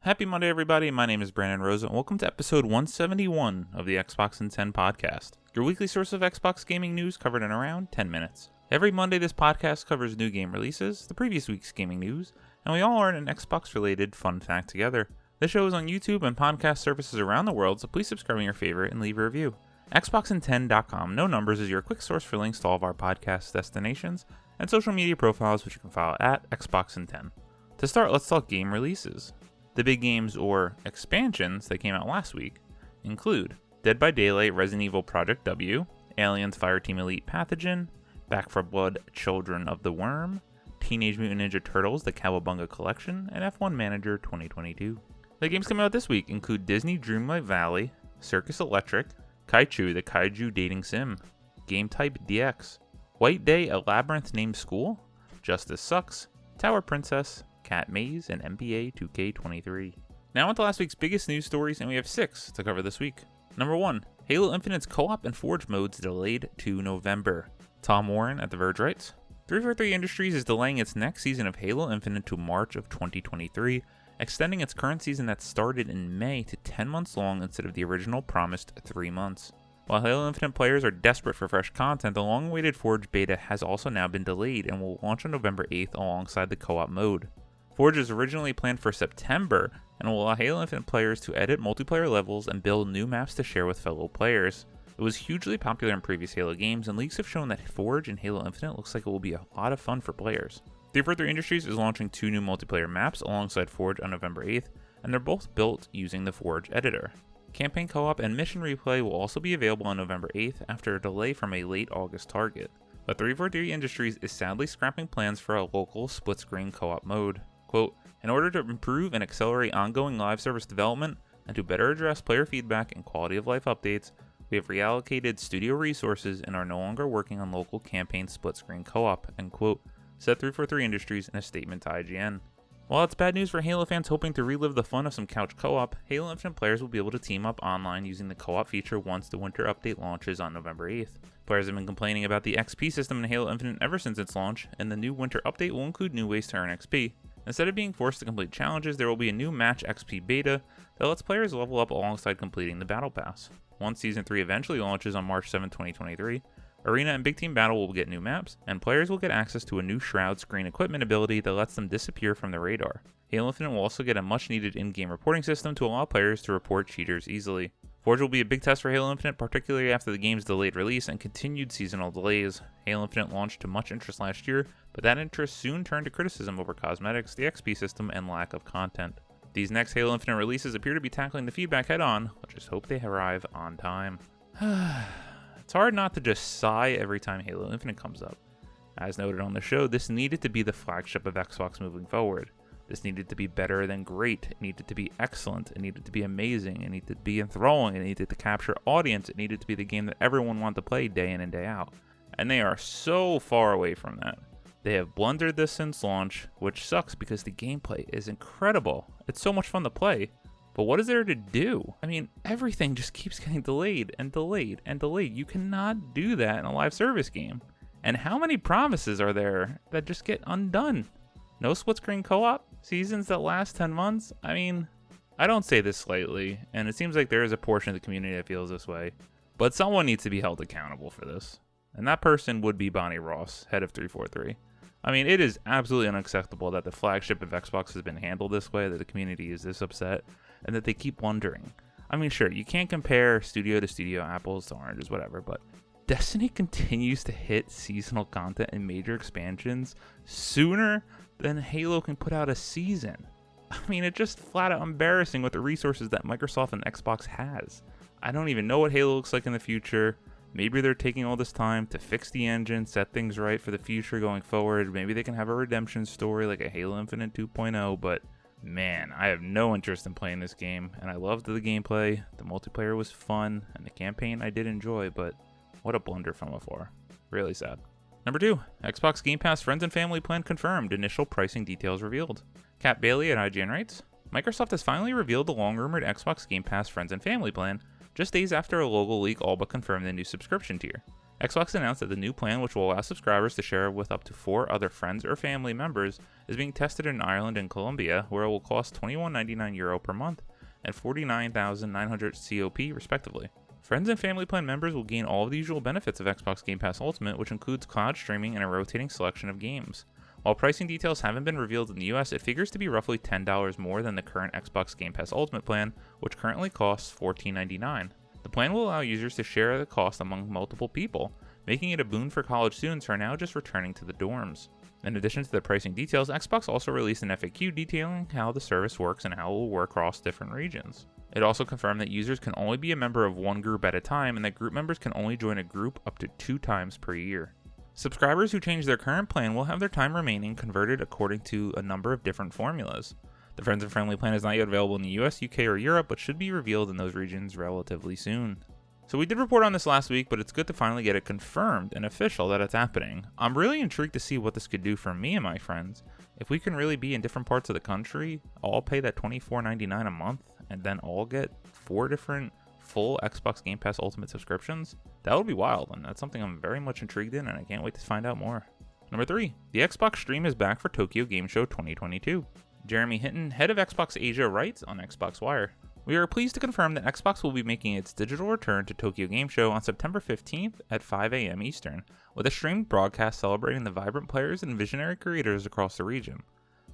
Happy Monday, everybody. My name is Brandon Rosa, and welcome to episode 171 of the Xbox in 10 podcast, your weekly source of Xbox gaming news covered in around 10 minutes. Every Monday, this podcast covers new game releases, the previous week's gaming news, and we all learn an Xbox-related fun fact together. This show is on YouTube and podcast services around the world, so please subscribe to your favorite and leave a review. Xboxin10.com, no numbers, is your quick source for links to all of our podcast destinations and social media profiles, which you can follow at Xboxin10. To start, let's talk game releases. The big games or expansions that came out last week include Dead by Daylight Resident Evil Project W, Aliens Fireteam Elite Pathogen, Back 4 Blood Children of the Worm, Teenage Mutant Ninja Turtles The Cowabunga Collection, and F1 Manager 2022. The games coming out this week include Disney Dreamlight Valley, Circus Electric, Kaichu the Kaiju Dating Sim, Game Type DX, White Day A Labyrinth Named School, Justice Sucks, Tower Princess, Cat Maze, and NBA 2K23. Now on to last week's biggest news stories, and we have 6 to cover this week. Number 1, Halo Infinite's co-op and Forge modes delayed to November. Tom Warren at The Verge writes, 343 Industries is delaying its next season of Halo Infinite to March of 2023, extending its current season that started in May to 10 months long instead of the original promised 3 months. While Halo Infinite players are desperate for fresh content, the long-awaited Forge beta has also now been delayed and will launch on November 8th alongside the co-op mode. Forge is originally planned for September and will allow Halo Infinite players to edit multiplayer levels and build new maps to share with fellow players. It was hugely popular in previous Halo games, and leaks have shown that Forge and Halo Infinite looks like it will be a lot of fun for players. 343 Industries is launching 2 new multiplayer maps alongside Forge on November 8th, and they're both built using the Forge editor. Campaign co-op and mission replay will also be available on November 8th after a delay from a late August target. But 343 Industries is sadly scrapping plans for a local split-screen co-op mode. Quote, in order to improve and accelerate ongoing live service development and to better address player feedback and quality of life updates, we have reallocated studio resources and are no longer working on local campaign split-screen co-op, end quote, said 343 Industries in a statement to IGN. While it's bad news for Halo fans hoping to relive the fun of some couch co-op, Halo Infinite players will be able to team up online using the co-op feature once the winter update launches on November 8th. Players have been complaining about the XP system in Halo Infinite ever since its launch, and the new winter update will include new ways to earn XP. Instead of being forced to complete challenges, there will be a new match XP beta that lets players level up alongside completing the Battle Pass. Once Season 3 eventually launches on March 7, 2023, Arena and Big Team Battle will get new maps, and players will get access to a new Shroud screen equipment ability that lets them disappear from the radar. Halo Infinite will also get a much-needed in-game reporting system to allow players to report cheaters easily. Forge will be a big test for Halo Infinite, particularly after the game's delayed release and continued seasonal delays. Halo Infinite launched to much interest last year, but that interest soon turned to criticism over cosmetics, the XP system, and lack of content. These next Halo Infinite releases appear to be tackling the feedback head-on. Let's just hope they arrive on time. It's hard not to just sigh every time Halo Infinite comes up. As noted on the show, this needed to be the flagship of Xbox moving forward. This needed to be better than great. It needed to be excellent. It needed to be amazing. It needed to be enthralling. It needed to capture audience. It needed to be the game that everyone wanted to play day in and day out. And they are so far away from that. They have blundered this since launch, which sucks because the gameplay is incredible. It's so much fun to play. But what is there to do? I mean, everything just keeps getting delayed and delayed and delayed. You cannot do that in a live service game. And how many promises are there that just get undone? No split-screen co-op? Seasons that last 10 months? I mean, I don't say this slightly, and it seems like there is a portion of the community that feels this way. But someone needs to be held accountable for this. And that person would be Bonnie Ross, head of 343. I mean, it is absolutely unacceptable that the flagship of Xbox has been handled this way, that the community is this upset, and that they keep wondering. I mean, sure, you can't compare studio to studio, apples to oranges, whatever, but Destiny continues to hit seasonal content and major expansions sooner than Halo can put out a season. I mean, it's just flat out embarrassing with the resources that Microsoft and Xbox has. I don't even know what Halo looks like in the future. Maybe they're taking all this time to fix the engine, set things right for the future going forward. Maybe they can have a redemption story like a Halo Infinite 2.0, but man, I have no interest in playing this game, and I loved the gameplay. The multiplayer was fun, and the campaign I did enjoy, but what a blunder from afar. Really sad. Number 2, Xbox Game Pass Friends and Family Plan confirmed, initial pricing details revealed. Kat Bailey at IGN writes, Microsoft has finally revealed the long-rumored Xbox Game Pass Friends and Family Plan, just days after a logo leak all but confirmed the new subscription tier. Xbox announced that the new plan, which will allow subscribers to share with up to 4 other friends or family members, is being tested in Ireland and Colombia, where it will cost €21.99 per month and 49,900 COP respectively. Friends and family plan members will gain all of the usual benefits of Xbox Game Pass Ultimate, which includes cloud streaming and a rotating selection of games. While pricing details haven't been revealed in the US, it figures to be roughly $10 more than the current Xbox Game Pass Ultimate plan, which currently costs $14.99. The plan will allow users to share the cost among multiple people, making it a boon for college students who are now just returning to the dorms. In addition to the pricing details, Xbox also released an FAQ detailing how the service works and how it will work across different regions. It also confirmed that users can only be a member of one group at a time and that group members can only join a group up to 2 times per year. Subscribers who change their current plan will have their time remaining converted according to a number of different formulas. The Friends and Family plan is not yet available in the US, UK, or Europe, but should be revealed in those regions relatively soon. So we did report on this last week, but it's good to finally get it confirmed and official that it's happening. I'm really intrigued to see what this could do for me and my friends. If we can really be in different parts of the country, all pay that $24.99 a month, and then all get 4 different full Xbox Game Pass Ultimate subscriptions, that would be wild, and that's something I'm very much intrigued in, and I can't wait to find out more. Number 3, the Xbox stream is back for Tokyo Game Show 2022. Jeremy Hinton, head of Xbox Asia, writes on Xbox Wire, "We are pleased to confirm that Xbox will be making its digital return to Tokyo Game Show on September 15th at 5 a.m. Eastern, with a streamed broadcast celebrating the vibrant players and visionary creators across the region.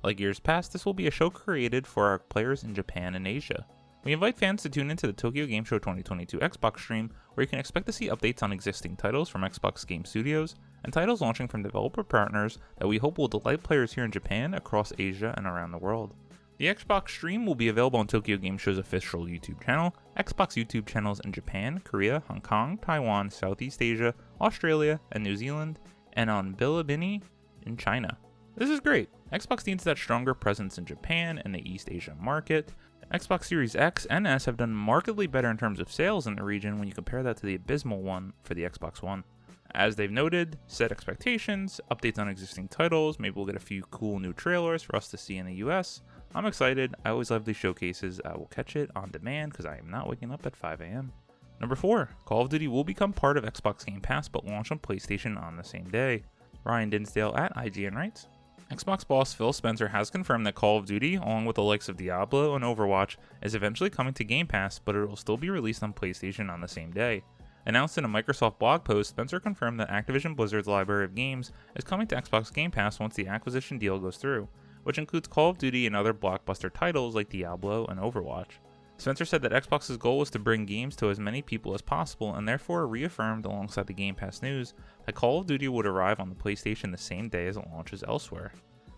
Like years past, this will be a show created for our players in Japan and Asia. We invite fans to tune into the Tokyo Game Show 2022 Xbox stream, where you can expect to see updates on existing titles from Xbox Game Studios, and titles launching from developer partners that we hope will delight players here in Japan, across Asia, and around the world. The Xbox stream will be available on Tokyo Game Show's official YouTube channel, Xbox YouTube channels in Japan, Korea, Hong Kong, Taiwan, Southeast Asia, Australia, and New Zealand, and on Bilibili in China. This is great. Xbox needs that stronger presence in Japan and the East Asia market. Xbox Series X and S have done markedly better in terms of sales in the region when you compare that to the abysmal one for the Xbox One. As they've noted, set expectations, updates on existing titles, maybe we'll get a few cool new trailers for us to see in the US. I'm excited. I always love these showcases. I will catch it on demand because I am not waking up at 5 a.m. Number 4, Call of Duty will become part of Xbox Game Pass but launch on PlayStation on the same day. Ryan Dinsdale at IGN writes, Xbox boss Phil Spencer has confirmed that Call of Duty, along with the likes of Diablo and Overwatch, is eventually coming to Game Pass, but it will still be released on PlayStation on the same day. Announced in a Microsoft blog post, Spencer confirmed that Activision Blizzard's library of games is coming to Xbox Game Pass once the acquisition deal goes through, which includes Call of Duty and other blockbuster titles like Diablo and Overwatch. Spencer said that Xbox's goal was to bring games to as many people as possible, and therefore reaffirmed alongside the Game Pass news that Call of Duty would arrive on the PlayStation the same day as it launches elsewhere.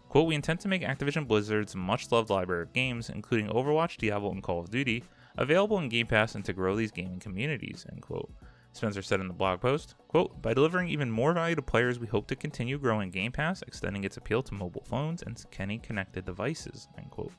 Quote, "We intend to make Activision Blizzard's much-loved library of games, including Overwatch, Diablo, and Call of Duty, available in Game Pass and to grow these gaming communities," end quote. Spencer said in the blog post, quote, "By delivering even more value to players, we hope to continue growing Game Pass, extending its appeal to mobile phones and any connected devices," end quote.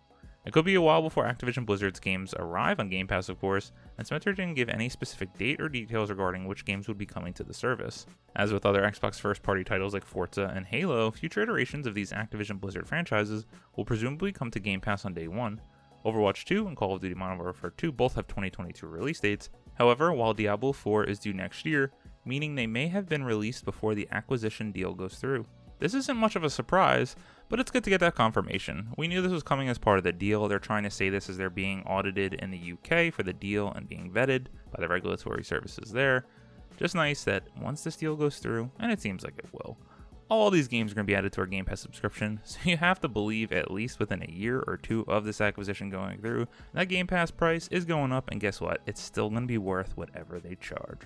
It could be a while before Activision Blizzard's games arrive on Game Pass, of course, and Spencer didn't give any specific date or details regarding which games would be coming to the service. As with other Xbox first-party titles like Forza and Halo, future iterations of these Activision Blizzard franchises will presumably come to Game Pass on day one. Overwatch 2 and Call of Duty Modern Warfare 2 both have 2022 release dates. However, while Diablo 4 is due next year, meaning they may have been released before the acquisition deal goes through. This isn't much of a surprise, but it's good to get that confirmation. We knew this was coming as part of the deal. They're trying to say this as they're being audited in the UK for the deal and being vetted by the regulatory services there. Just nice that once this deal goes through, and it seems like it will, all these games are going to be added to our Game Pass subscription, so you have to believe at least within a year or two of this acquisition going through, that Game Pass price is going up, and guess what? It's still going to be worth whatever they charge.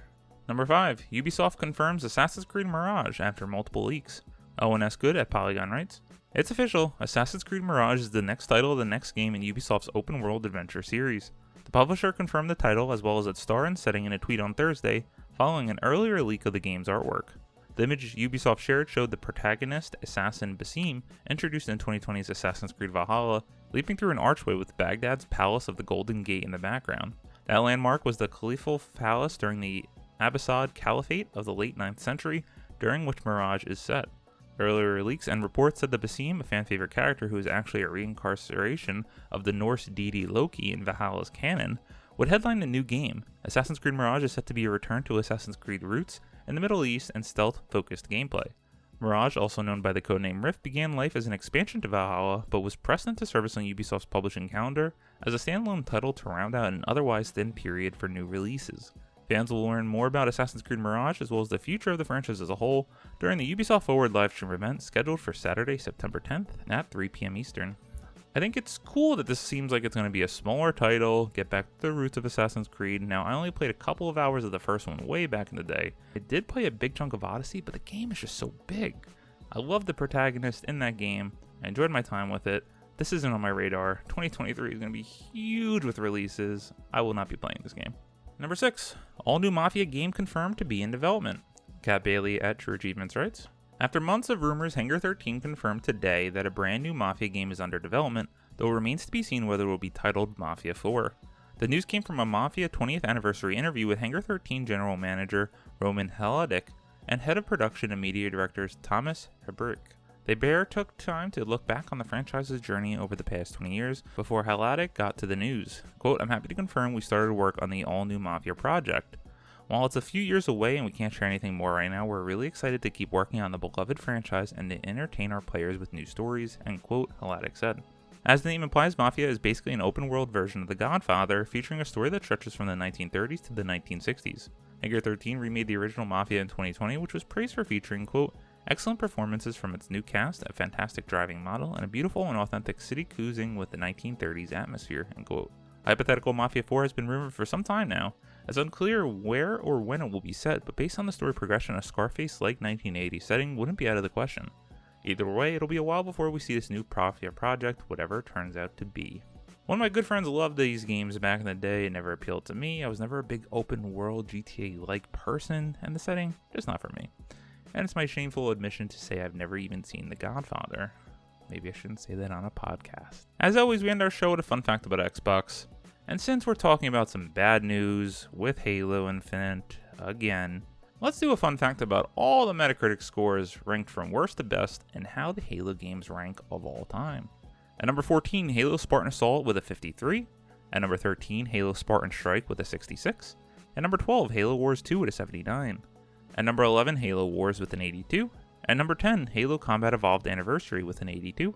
Number 5, Ubisoft confirms Assassin's Creed Mirage after multiple leaks. ONS Good at Polygon writes, "It's official, Assassin's Creed Mirage is the next title of the next game in Ubisoft's open world adventure series. The publisher confirmed the title as well as its star and setting in a tweet on Thursday, following an earlier leak of the game's artwork. The image Ubisoft shared showed the protagonist, assassin Basim, introduced in 2020's Assassin's Creed Valhalla, leaping through an archway with Baghdad's Palace of the Golden Gate in the background. That landmark was the Caliphal Palace during the Abbasid Caliphate of the late 9th century, during which Mirage is set. Earlier leaks and reports said that Basim, a fan-favorite character who is actually a reincarnation of the Norse deity Loki in Valhalla's canon, would headline the new game. Assassin's Creed Mirage is set to be a return to Assassin's Creed roots, in the Middle East and stealth-focused gameplay. Mirage, also known by the codename Rift, began life as an expansion to Valhalla, but was pressed into service on Ubisoft's publishing calendar as a standalone title to round out an otherwise thin period for new releases. Fans will learn more about Assassin's Creed Mirage as well as the future of the franchise as a whole during the Ubisoft Forward livestream event scheduled for Saturday, September 10th at 3 p.m. Eastern. I think it's cool that this seems like it's going to be a smaller title, get back to the roots of Assassin's Creed. Now, I only played a couple of hours of the first one way back in the day. I did play a big chunk of Odyssey, but the game is just so big. I love the protagonist in that game. I enjoyed my time with it. This isn't on my radar. 2023 is going to be huge with releases. I will not be playing this game. Number 6, all new Mafia game confirmed to be in development. Kat Bailey at True Achievements writes, after months of rumors, Hangar 13 confirmed today that a brand new Mafia game is under development, though it remains to be seen whether it will be titled Mafia 4. The news came from a Mafia 20th anniversary interview with Hangar 13 general manager Roman Haladik and head of production and media directors Thomas Hebrich. They took time to look back on the franchise's journey over the past 20 years before Haladik got to the news. Quote, I'm happy to confirm we started work on the all-new Mafia project. While it's a few years away and we can't share anything more right now, we're really excited to keep working on the beloved franchise and to entertain our players with new stories, end quote, Haladik said. As the name implies, Mafia is basically an open-world version of The Godfather, featuring a story that stretches from the 1930s to the 1960s. Hangar 13 remade the original Mafia in 2020, which was praised for featuring, quote, excellent performances from its new cast, a fantastic driving model, and a beautiful and authentic city cruising with the 1930s atmosphere, end quote. Hypothetical Mafia 4 has been rumored for some time now. It's unclear where or when it will be set, but based on the story progression, a Scarface-like 1980s setting wouldn't be out of the question. Either way, it'll be a while before we see this new Mafia project, whatever it turns out to be. One of my good friends loved these games back in the day. It never appealed to me. I was never a big open-world GTA-like person, and the setting, just not for me. And it's my shameful admission to say I've never even seen The Godfather. Maybe I shouldn't say that on a podcast. As always, we end our show with a fun fact about Xbox. And since we're talking about some bad news with Halo Infinite again, let's do a fun fact about all the Metacritic scores ranked from worst to best and how the Halo games rank of all time. At number 14, Halo Spartan Assault with a 53. At number 13, Halo Spartan Strike with a 66. At number 12, Halo Wars 2 with a 79. At number 11, Halo Wars with an 82. At number 10, Halo Combat Evolved Anniversary with an 82.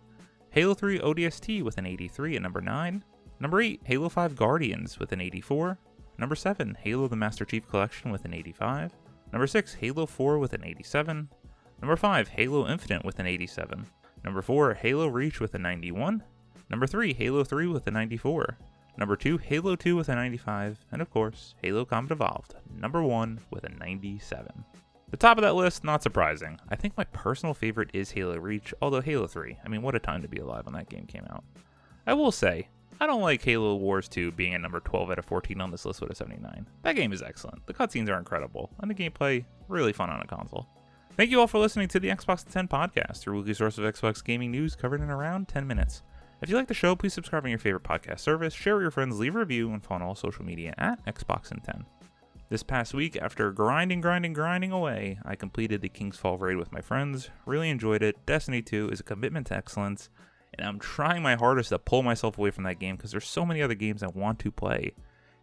Halo 3 ODST with an 83 at number 9. Number 8, Halo 5 Guardians with an 84. Number 7, Halo the Master Chief Collection with an 85. Number 6, Halo 4 with an 87. Number 5, Halo Infinite with an 87. Number 4, Halo Reach with a 91. Number 3, Halo 3 with a 94. Number 2, Halo 2 with a 95. And of course, Halo Combat Evolved, number 1 with a 97. The top of that list, not surprising. I think my personal favorite is Halo Reach, although Halo 3, I mean, what a time to be alive when that game came out. I will say, I don't like Halo Wars 2 being at number 12 out of 14 on this list with a 79. That game is excellent, the cutscenes are incredible, and the gameplay, really fun on a console. Thank you all for listening to the Xbox 10 podcast, your weekly source of Xbox gaming news covered in around 10 minutes. If you like the show, please subscribe on your favorite podcast service, share with your friends, leave a review, and follow on all social media at Xbox 10. This past week, after grinding away, I completed the King's Fall raid with my friends, really enjoyed it. Destiny 2 is a commitment to excellence, and I'm trying my hardest to pull myself away from that game because there's so many other games I want to play.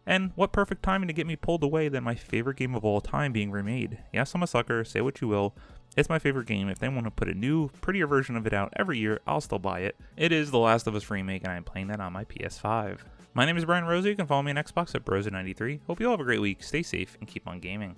And what perfect timing to get me pulled away than my favorite game of all time being remade. Yes, I'm a sucker, say what you will. It's my favorite game. If they want to put a new, prettier version of it out every year, I'll still buy it. It is The Last of Us Remake, and I'm playing that on my PS5. My name is Brian Rosa. You can follow me on Xbox at Brosa93. Hope you all have a great week, stay safe, and keep on gaming.